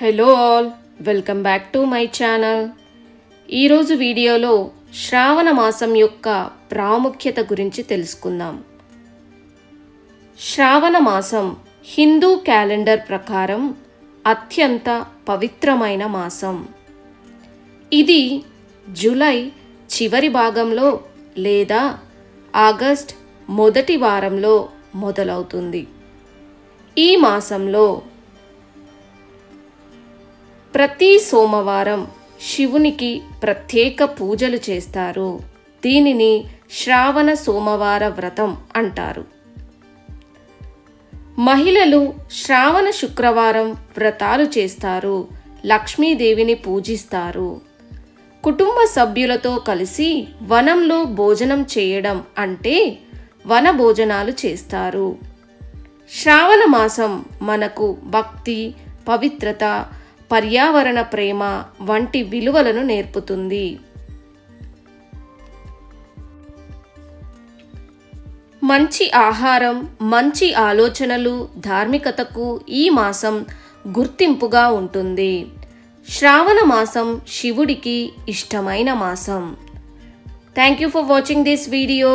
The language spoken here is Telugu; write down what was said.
Hello all, welcome back to my channel. ఈరోజు వీడియోలో శ్రావణ మాసం యొక్క ప్రాముఖ్యత గురించి తెలుసుకుందాం. శ్రావణ మాసం హిందూ క్యాలెండర్ ప్రకారం అత్యంత పవిత్రమైన మాసం. ఇది జూలై చివరి భాగంలో లేదా ఆగస్ట్ మొదటి వారంలో మొదలవుతుంది. ఈ మాసంలో ప్రతి సోమవారం శివునికి ప్రత్యేక పూజలు చేస్తారు. దీనిని శ్రావణ సోమవార వ్రతం అంటారు. మహిళలు శ్రావణ శుక్రవారం వ్రతాలు చేస్తారు. లక్ష్మీదేవిని పూజిస్తారు. కుటుంబ సభ్యులతో కలిసి వనంలో భోజనం చేయడం అంటే వన భోజనాలు చేస్తారు. శ్రావణ మాసం మనకు భక్తి, పవిత్రత, పర్యావరణ ప్రేమ వంటి విలువలను నేర్పుతుంది. మంచి ఆహారం, మంచి ఆలోచనలు, ధార్మికతకు ఈ మాసం గుర్తింపుగా ఉంటుంది. శ్రావణ మాసం శివుడికి ఇష్టమైన మాసం. Thank you for watching this video.